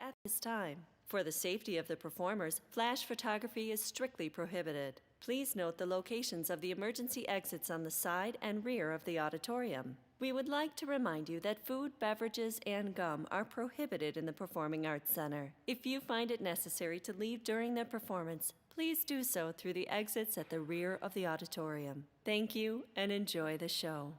at this time. For the safety of the performers, flash photography is strictly prohibited. Please note the locations of the emergency exits on the side and rear of the auditorium. We would like to remind you that food, beverages, and gum are prohibited in the Performing Arts Center. If you find it necessary to leave during the performance, please do so through the exits at the rear of the auditorium. Thank you and enjoy the show.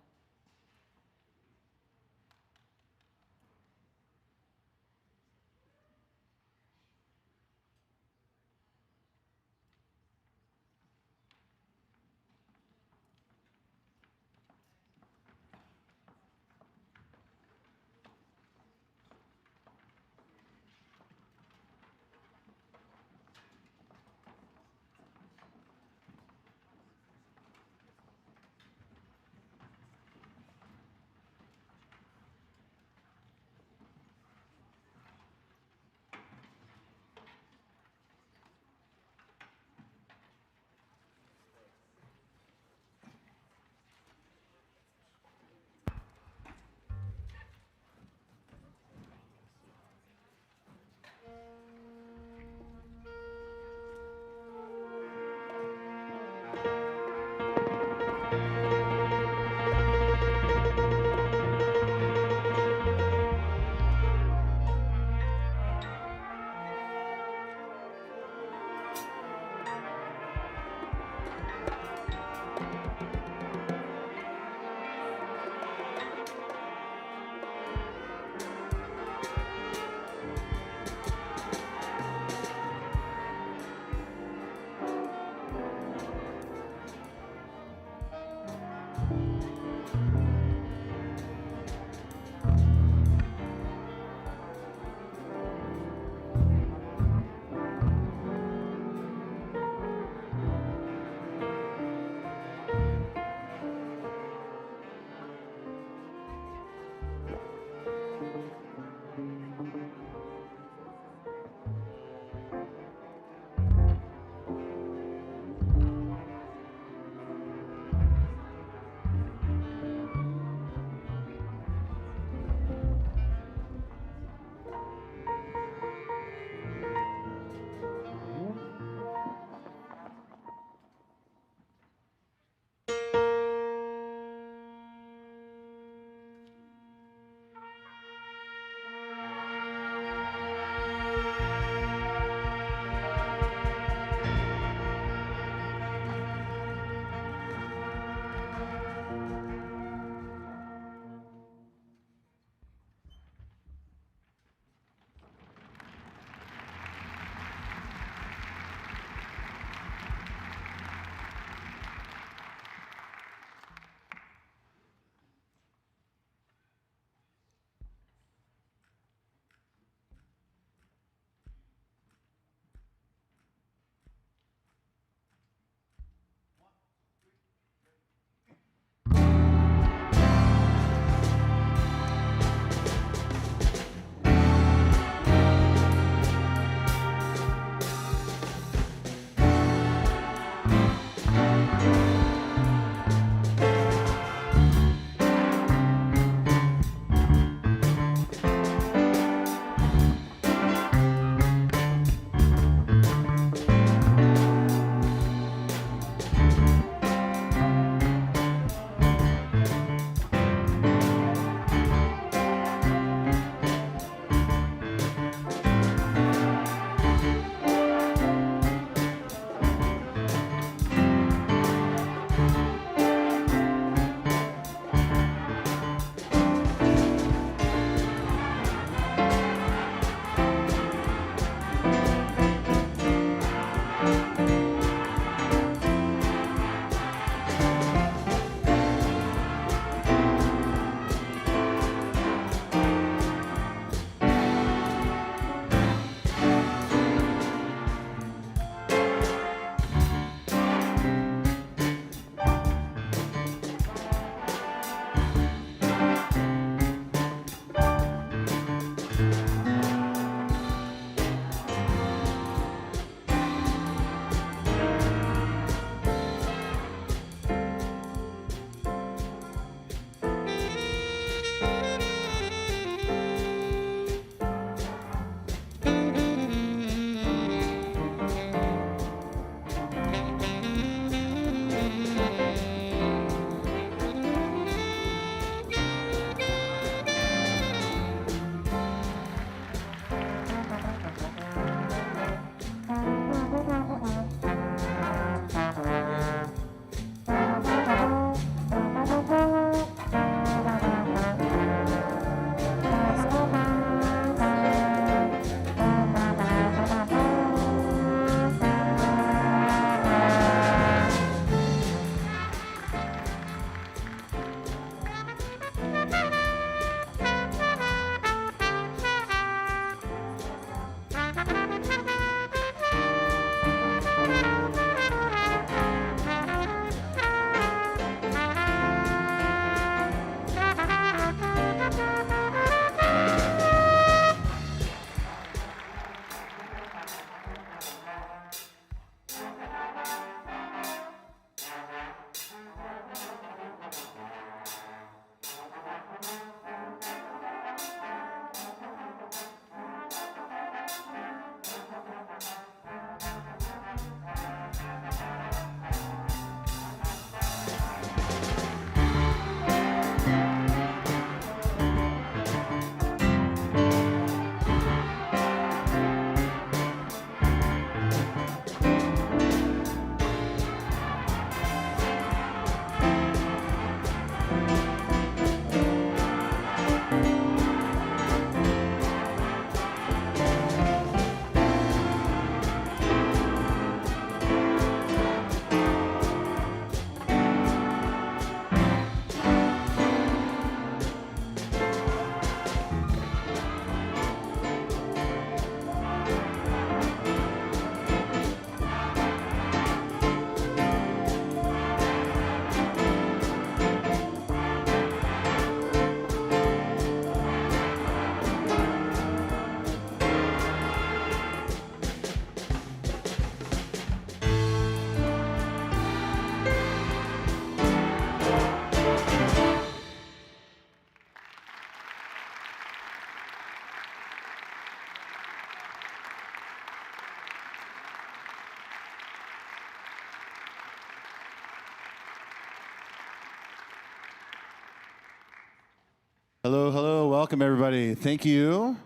Hello, hello, welcome everybody. Thank you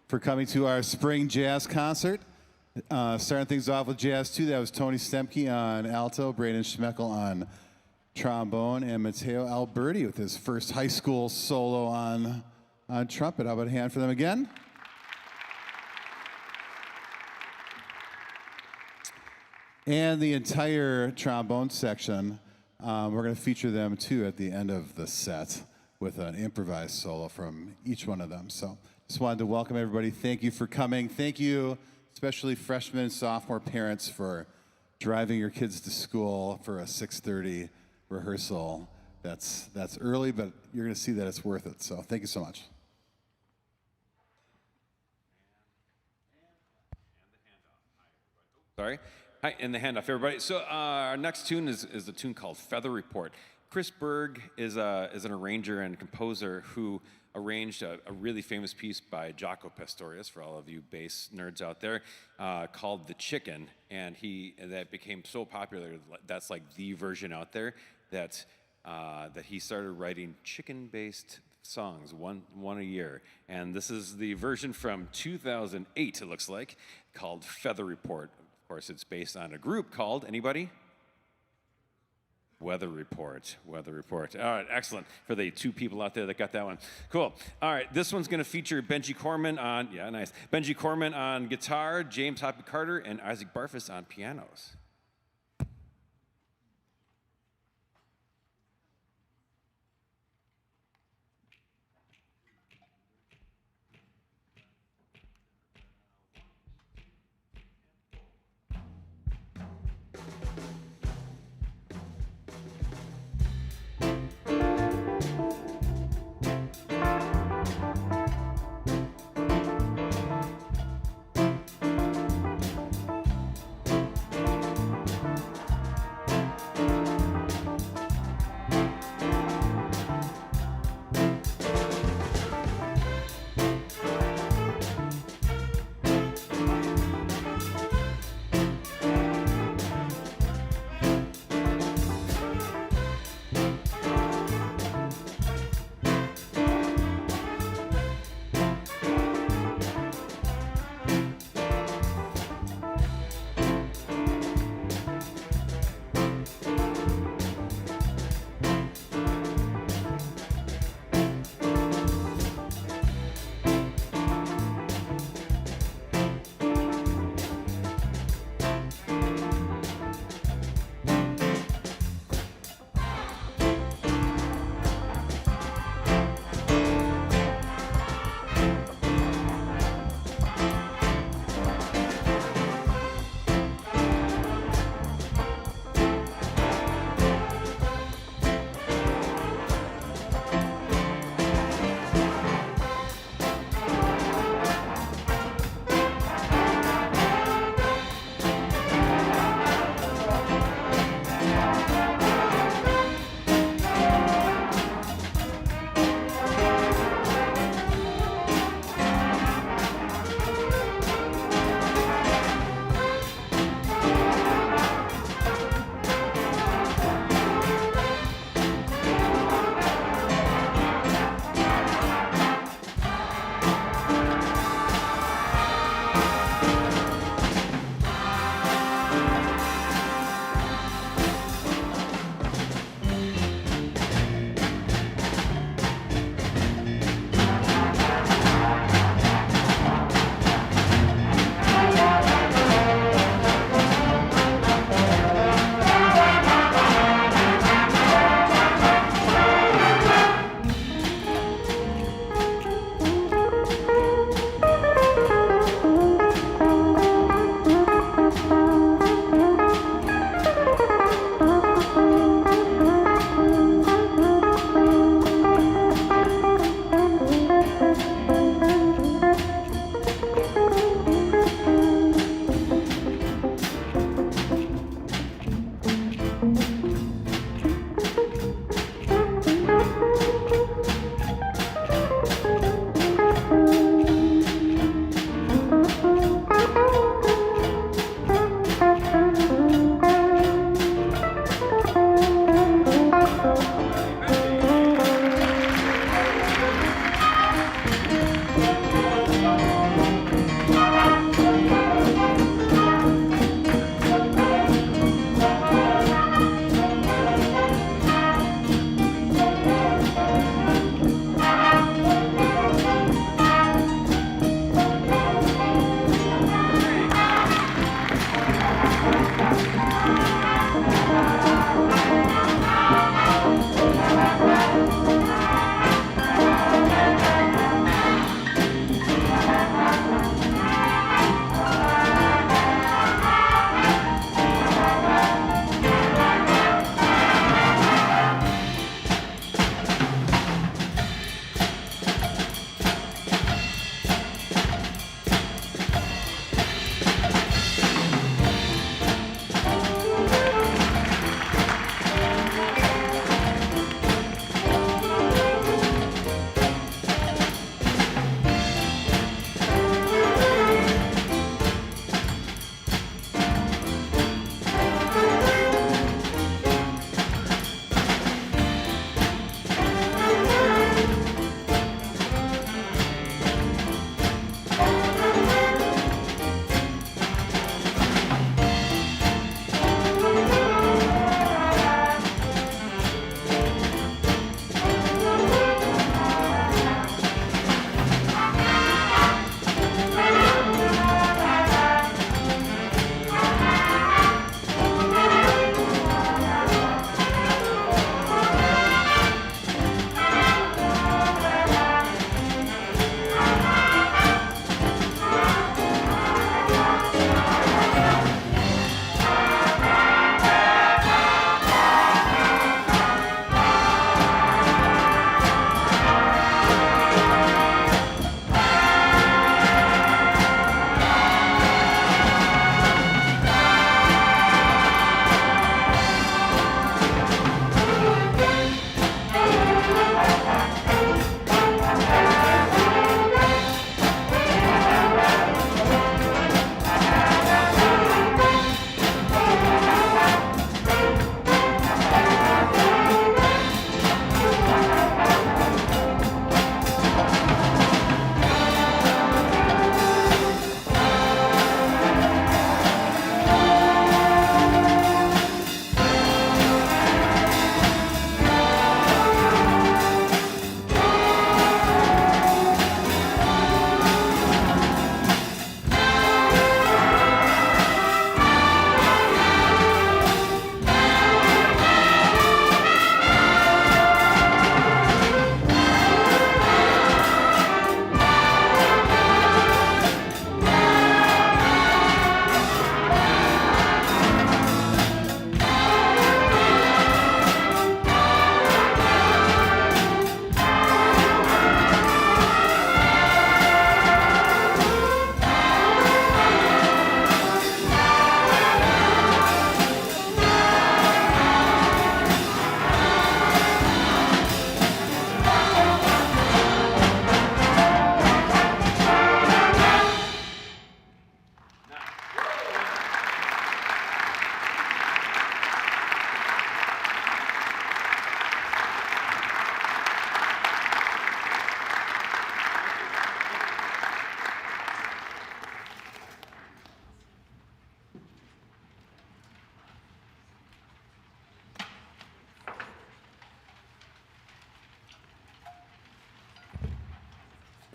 for coming to our spring jazz concert. Starting things off with Jazz 2, that was Tony Stemke on alto, Braden Schmeckel on trombone, and Matteo Alberti with his first high school solo on trumpet. How about a hand for them again? And the entire trombone section, we're going to feature them too at the end of the set with an improvised solo from each one of them. So just wanted to welcome everybody. Thank you for coming. Thank you, especially freshmen and sophomore parents, for driving your kids to school for a 6:30 rehearsal. That's early, but you're going to see that it's worth it. So thank you so much. Sorry. Hi, and the handoff, everybody. So our next tune is a tune called Feather Report. Chris Berg is an arranger and composer who arranged a really famous piece by Jaco Pastorius, for all of you bass nerds out there, called The Chicken. And that became so popular, that's like the version out there, that he started writing chicken-based songs, one a year. And this is the version from 2008, it looks like, called Feather Report. Of course, it's based on a group called, anybody? Weather Report. Weather Report. All right, excellent. For the two people out there that got that one. Cool. All right, this one's going to feature Benji Corman on, yeah, nice. Benji Corman on guitar, James Hoppy Carter, and Isaac Barfus on pianos.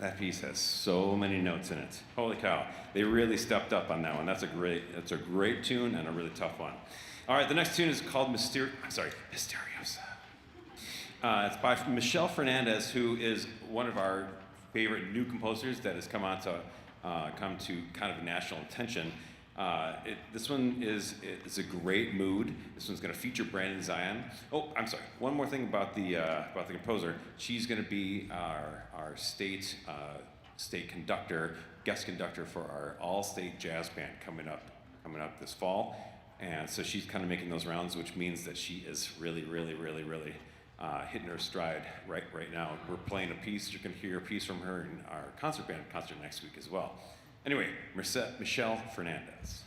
That piece has so many notes in it. Holy cow. They really stepped up on that one. That's a great tune and a really tough one. All right, the next tune is called Misteriosa. It's by Michelle Fernandez, who is one of our favorite new composers that has come to kind of national attention. This one is a great mood. This one's going to feature Brandon Zion. Oh, I'm sorry. One more thing about the composer. She's going to be our state conductor, guest conductor for our all-state jazz band coming up this fall. And so she's kind of making those rounds, which means that she is really hitting her stride right now. We're playing a piece. You can hear a piece from her in our concert band concert next week as well. Anyway, Michelle Fernandez.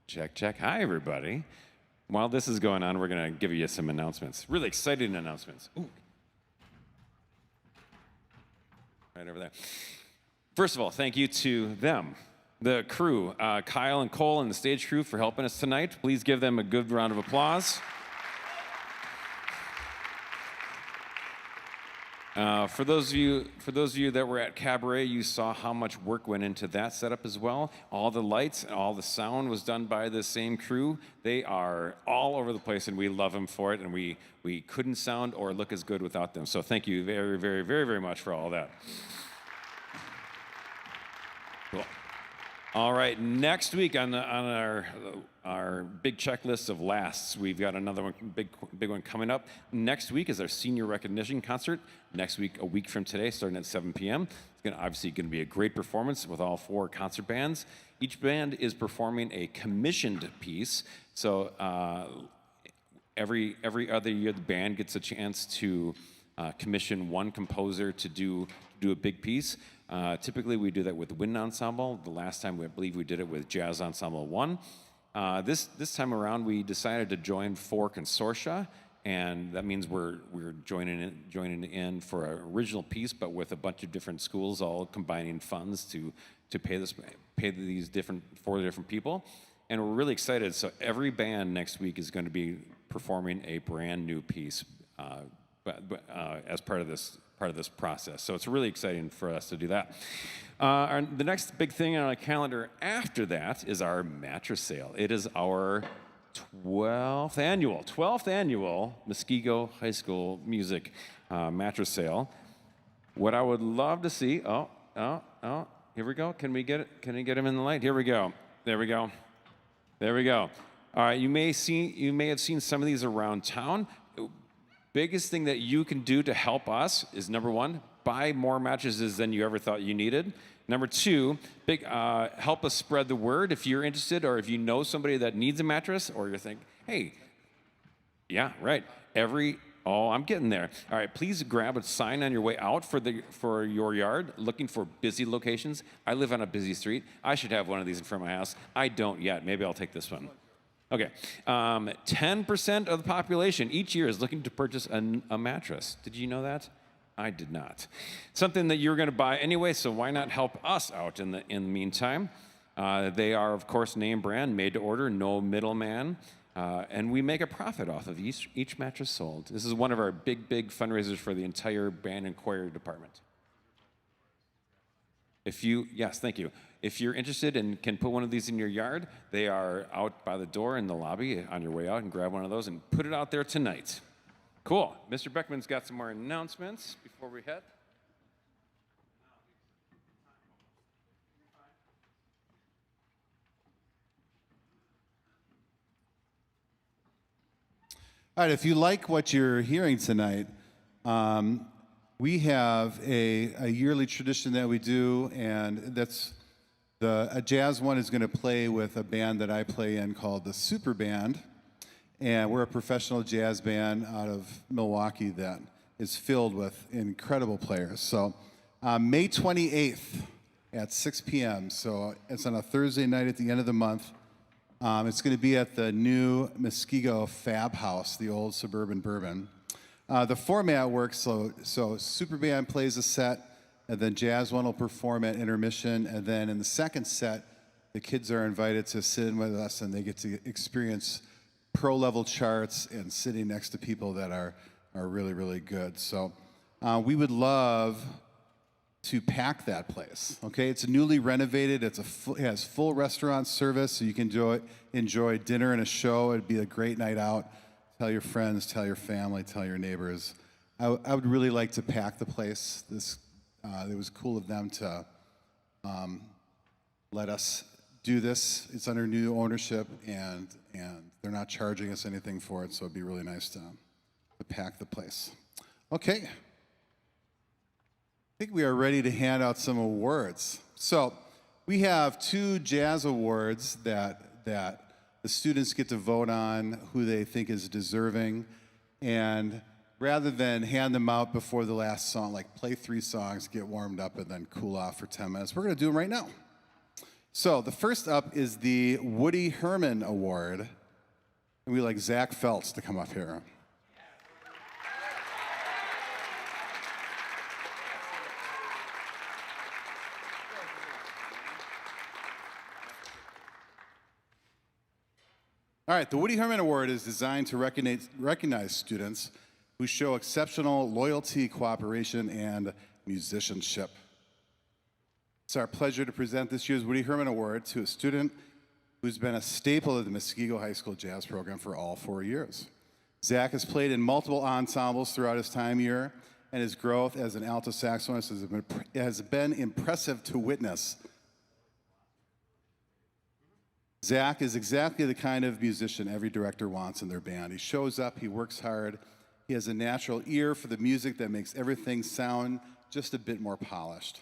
Check, check. Hi, everybody. While this is going on, we're going to give you some announcements. Really exciting announcements. Ooh. Right over there. First of all, thank you to them, the crew, Kyle and Cole and the stage crew for helping us tonight. Please give them a good round of applause. For those of you that were at Cabaret, you saw how much work went into that setup as well. All the lights and all the sound was done by the same crew. They are all over the place, and we love them for it. And we couldn't sound or look as good without them. So thank you very, very, very, very much for all that. Cool. All right, next week on our big checklist of lasts, we've got another one, big one coming up. Next week is our senior recognition concert. Next week, a week from today, starting at 7 p.m. It's obviously going to be a great performance with all 4 concert bands. Each band is performing a commissioned piece. So every other year, the band gets a chance to commission one composer to do a big piece. Typically, we do that with Wind Ensemble. The last time, I believe we did it with Jazz Ensemble 1. This time around, we decided to join 4 consortia, and that means we're joining in for an original piece, but with a bunch of different schools all combining funds to pay these 4 different people, and we're really excited. So every band next week is going to be performing a brand new piece, as part of this process. So it's really exciting for us to do that. The next big thing on our calendar after that is our mattress sale. It is our 12th annual Muskego High School Music mattress sale. What I would love to see, here we go. Can we get it? Can we get him in the light? Here we go. There we go. All right, you may have seen some of these around town. Biggest thing that you can do to help us is, number 1, buy more mattresses than you ever thought you needed. Number 2, help us spread the word if you're interested, or if you know somebody that needs a mattress, or you're thinking, hey, yeah, right, I'm getting there. All right, please grab a sign on your way out for your yard, looking for busy locations. I live on a busy street. I should have one of these in front of my house. I don't yet. Maybe I'll take this one. Okay, 10% of the population each year is looking to purchase a mattress. Did you know that? I did not. Something that you're going to buy anyway, so why not help us out in the meantime? They are, of course, name brand, made to order, no middleman, and we make a profit off of each mattress sold. This is one of our big fundraisers for the entire band and choir department. Yes, thank you. If you're interested and can put one of these in your yard, they are out by the door in the lobby on your way out, and grab one of those and put it out there tonight. Cool. Mr. Beckman's got some more announcements before we head. All right, if you like what you're hearing tonight, we have a yearly tradition that we do, and that's a jazz one is going to play with a band that I play in called the Super Band, and we're a professional jazz band out of Milwaukee that is filled with incredible players. So May 28th at 6 p.m., so it's on a Thursday night at the end of the month. It's going to be at the new Muskego Fab House, the old Suburban Bourbon. The format works, so Super Band plays a set, and then Jazz One will perform at intermission, and then in the second set, the kids are invited to sit in with us, and they get to experience pro-level charts and sitting next to people that are really, really good. So we would love to pack that place, okay? It's newly renovated. It has full restaurant service, so you can enjoy dinner and a show. It'd be a great night out. Tell your friends, tell your family, tell your neighbors. I would really like to pack the place. It was cool of them to let us do this. It's under new ownership, and they're not charging us anything for it, so it'd be really nice to pack the place. Okay. I think we are ready to hand out some awards. So we have 2 jazz awards that the students get to vote on who they think is deserving, and rather than hand them out before the last song, like play 3 songs, get warmed up, and then cool off for 10 minutes, we're going to do them right now. So the first up is the Woody Herman Award. And we'd like Zach Feltz to come up here. All right, the Woody Herman Award is designed to recognize students who show exceptional loyalty, cooperation, and musicianship. It's our pleasure to present this year's Woody Herman Award to a student who's been a staple of the Muskego High School jazz program for all 4 years. Zach has played in multiple ensembles throughout his time here, and his growth as an alto saxophonist has been impressive to witness. Zach is exactly the kind of musician every director wants in their band. He shows up, he works hard, he has a natural ear for the music that makes everything sound just a bit more polished.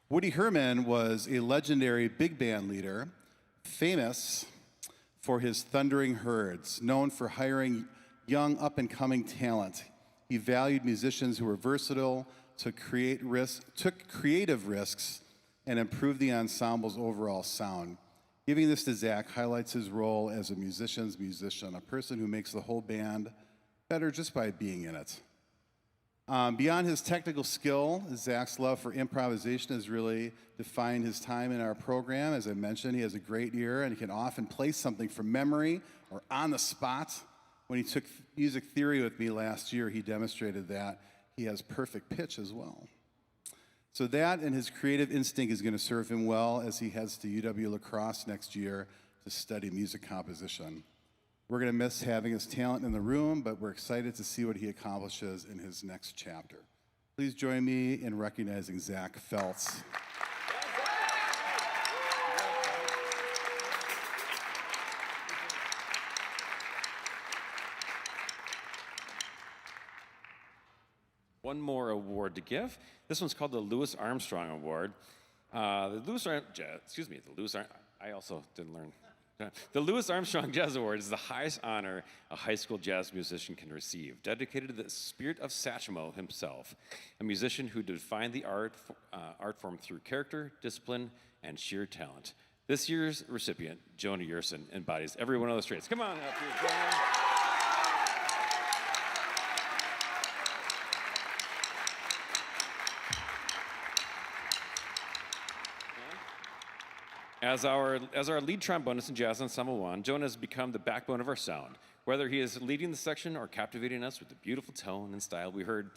Woody Herman was a legendary big band leader, famous for his thundering herds, known for hiring young up-and-coming talent. He valued musicians who were versatile, took creative risks, and improved the ensemble's overall sound. Giving this to Zach highlights his role as a musician's musician, a person who makes the whole band better just by being in it. Beyond his technical skill, Zach's love for improvisation has really defined his time in our program. As I mentioned, he has a great ear and he can often play something from memory or on the spot. When he took music theory with me last year, he demonstrated that he has perfect pitch as well. So that and his creative instinct is going to serve him well as he heads to UW La Crosse next year to study music composition. We're going to miss having his talent in the room, but we're excited to see what he accomplishes in his next chapter. Please join me in recognizing Zach Feltz. One more award to give. This one's called the Louis Armstrong Award. The Louis Armstrong Jazz Award is the highest honor a high school jazz musician can receive, dedicated to the spirit of Satchmo himself, a musician who defined the art form through character, discipline, and sheer talent. This year's recipient, Jonah Yerson, embodies every one of those traits. Come on up here, Jonah. As our lead trombonist in Jazz Ensemble 1, Jonah has become the backbone of our sound. Whether he is leading the section or captivating us with the beautiful tone and style we heard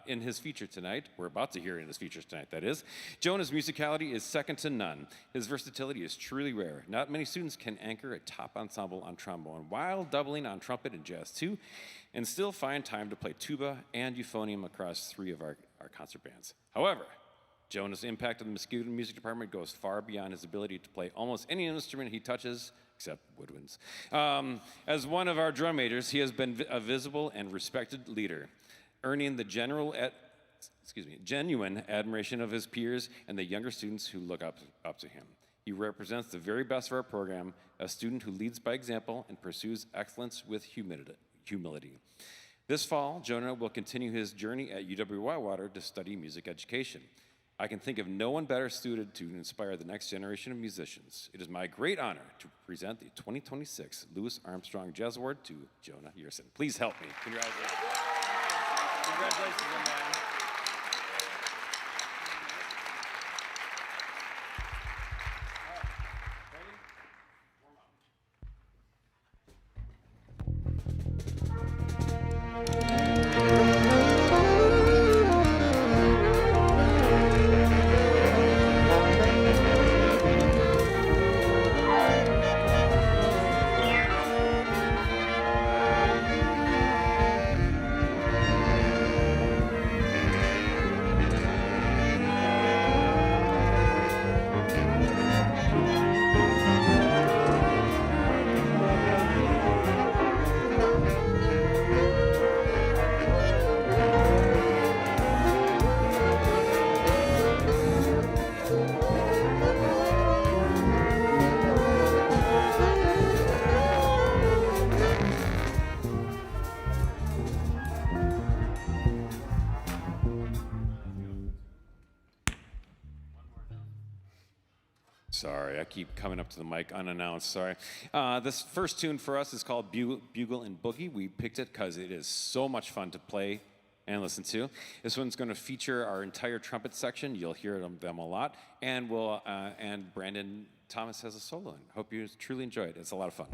in his feature tonight, we're about to hear in his features tonight, that is, Jonah's musicality is second to none. His versatility is truly rare. Not many students can anchor a top ensemble on trombone while doubling on trumpet and jazz too, and still find time to play tuba and euphonium across 3 of our concert bands. However, Jonah's impact on the Muskego Music Department goes far beyond his ability to play almost any instrument he touches, except woodwinds. As one of our drum majors, he has been a visible and respected leader, earning the genuine admiration of his peers and the younger students who look up to him. He represents the very best of our program, a student who leads by example and pursues excellence with humility. This fall, Jonah will continue his journey at UW-Whitewater to study music education. I can think of no one better suited to inspire the next generation of musicians. It is my great honor to present the 2026 Louis Armstrong Jazz Award to Jonah Yerson. Please help me. Congratulations. Congratulations, young man. Sorry, I keep coming up to the mic unannounced. Sorry. This first tune for us is called Bugle and Boogie. We picked it because it is so much fun to play and listen to. This one's going to feature our entire trumpet section. You'll hear them a lot, and and Brandon Thomas has a solo. And hope you truly enjoy it. It's a lot of fun.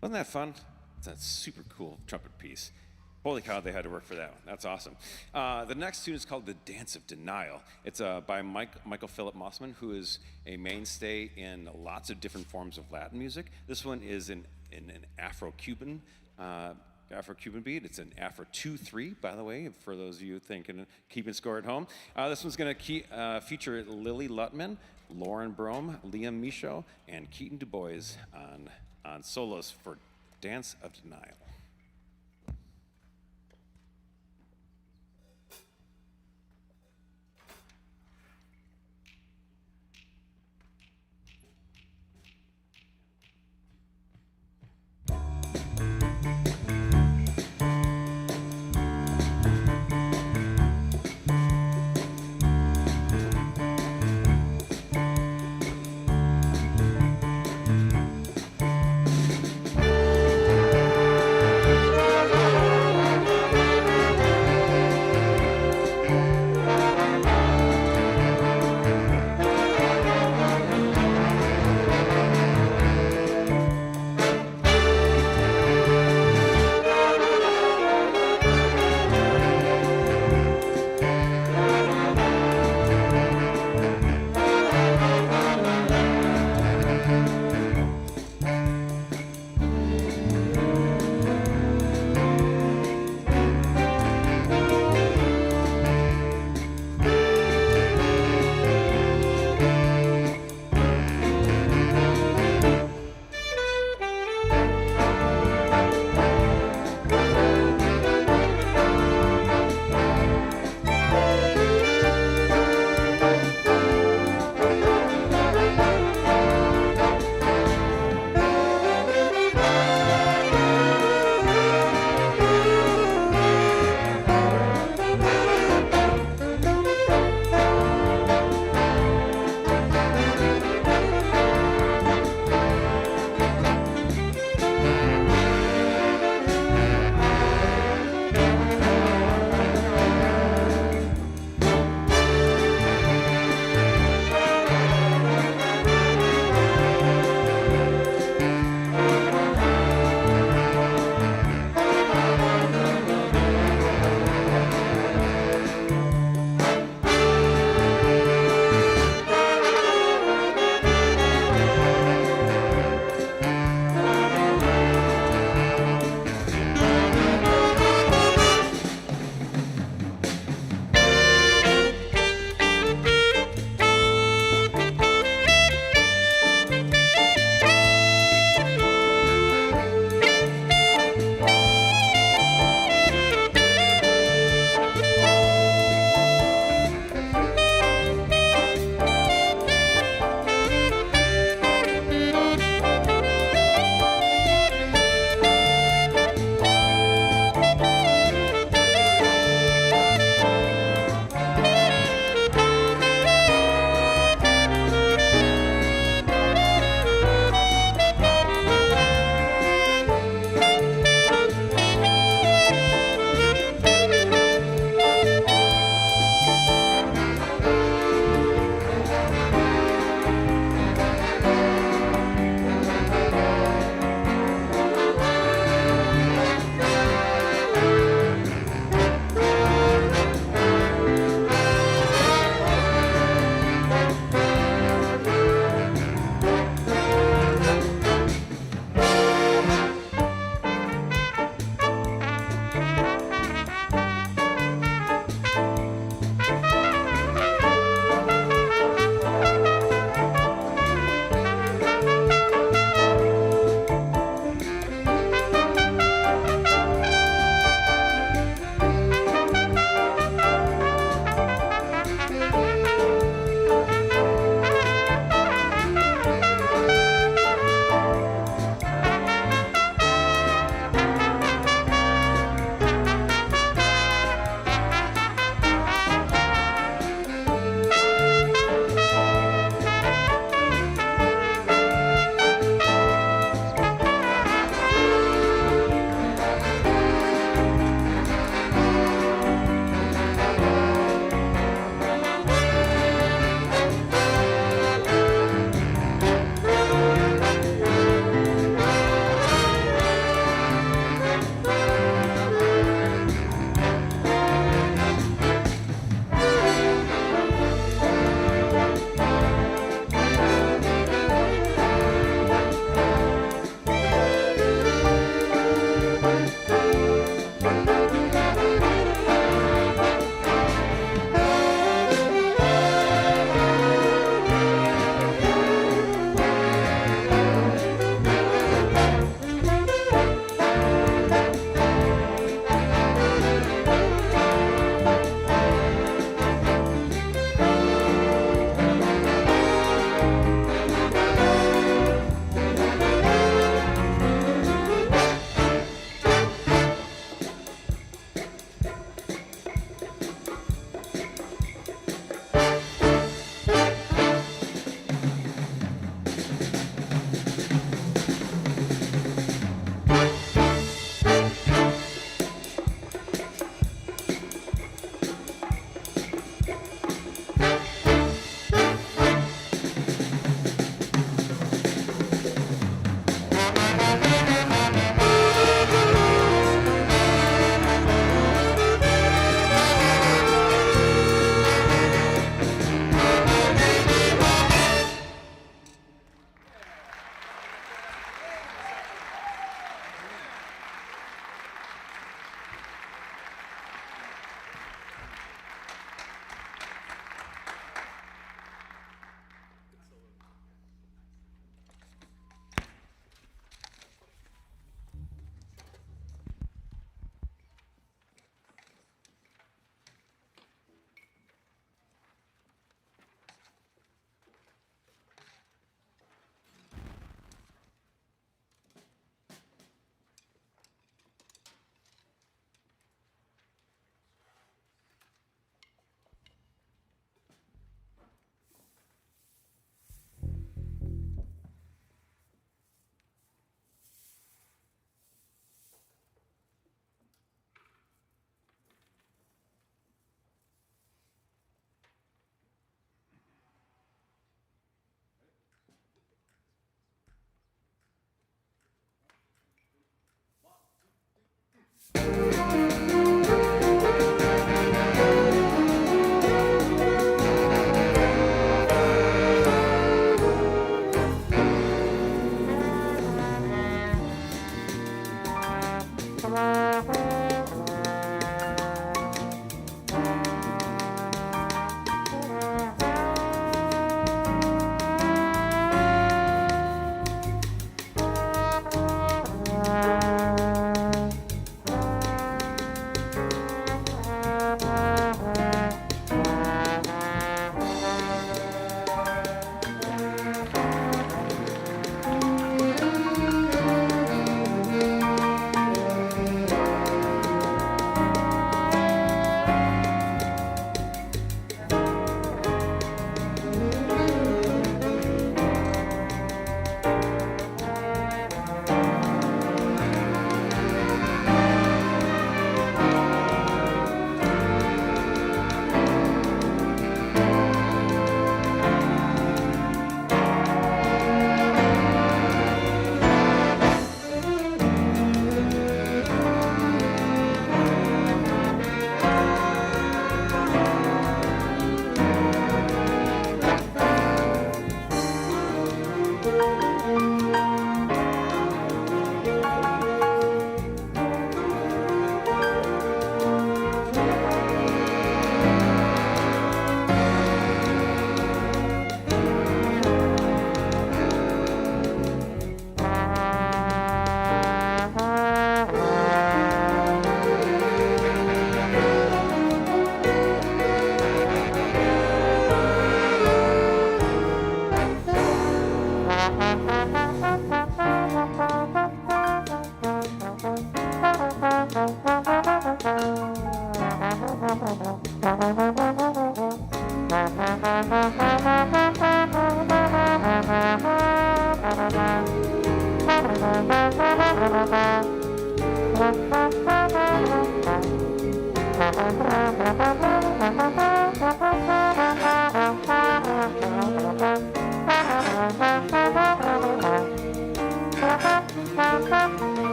Wasn't that fun? It's a super cool trumpet piece. Holy cow, they had to work for that one. That's awesome. The next tune is called The Dance of Denial. It's by Michael Philip Mossman, who is a mainstay in lots of different forms of Latin music. This one is in an Afro-Cuban beat. It's an Afro 2-3, by the way, for those of you thinking, keeping score at home. This one's going to feature Lily Lutman, Lauren Brome, Liam Michaud, and Keaton Du Bois on solos for Dance of Denial.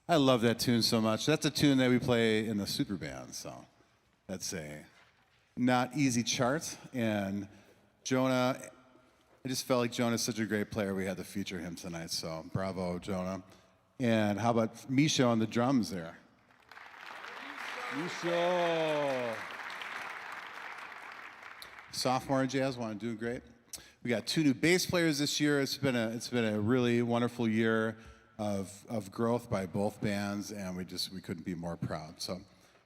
I love that tune so much. That's a tune that we play in the super band, so that's a not easy chart. And Jonah, I just felt like Jonah's such a great player. We had to feature him tonight, so bravo, Jonah. And how about Misha on the drums there? Misha. Sophomore in jazz, want to do great. We got 2 new bass players this year. It's been a really wonderful year of growth by both bands, and we couldn't be more proud. So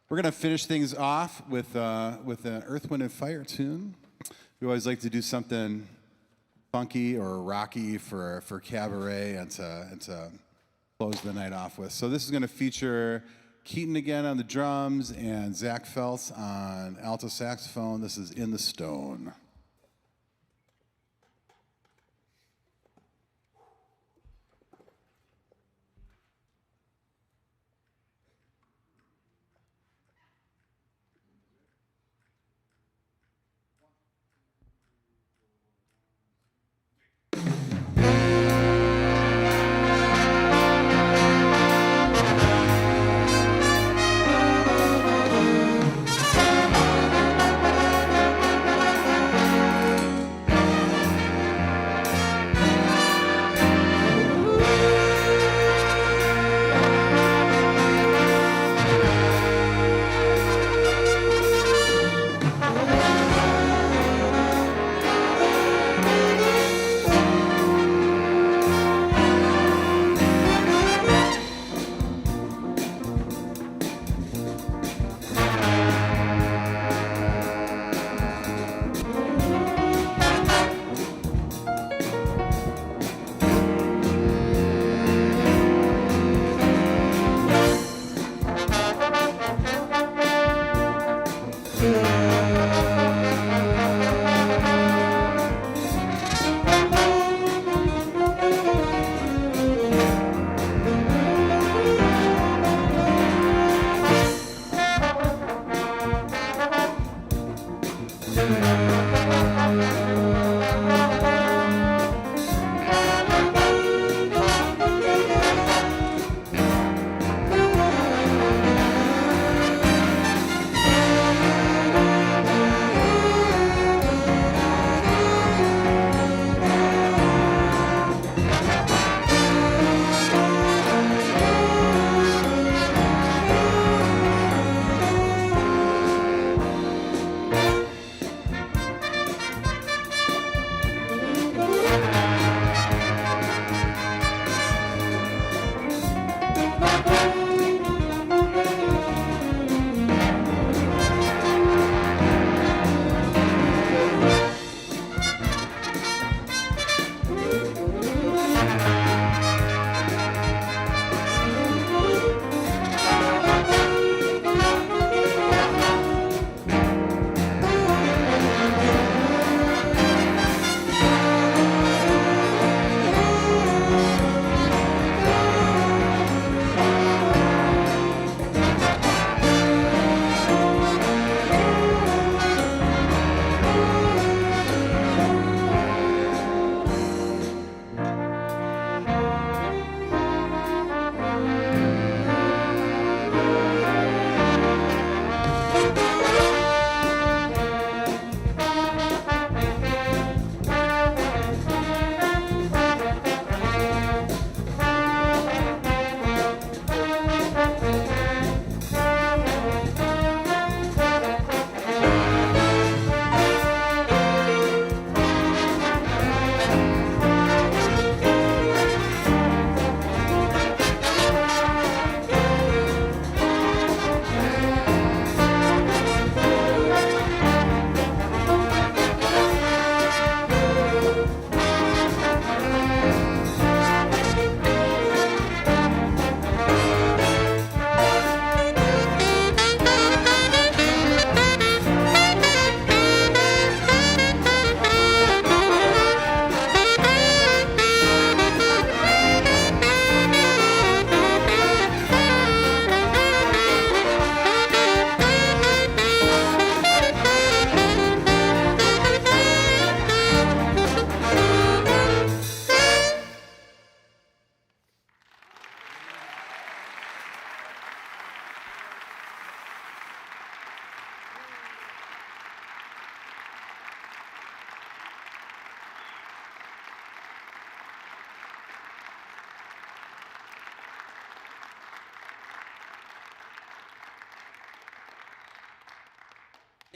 we're gonna finish things off with an Earth, Wind, and Fire tune. We always like to do something funky or rocky for cabaret and to close the night off with. So this is gonna feature Keaton again on the drums and Zach Feltz on alto saxophone. This is In the Stone.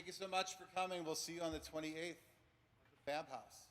Thank you so much for coming. We'll see you on the 28th at the Fab House.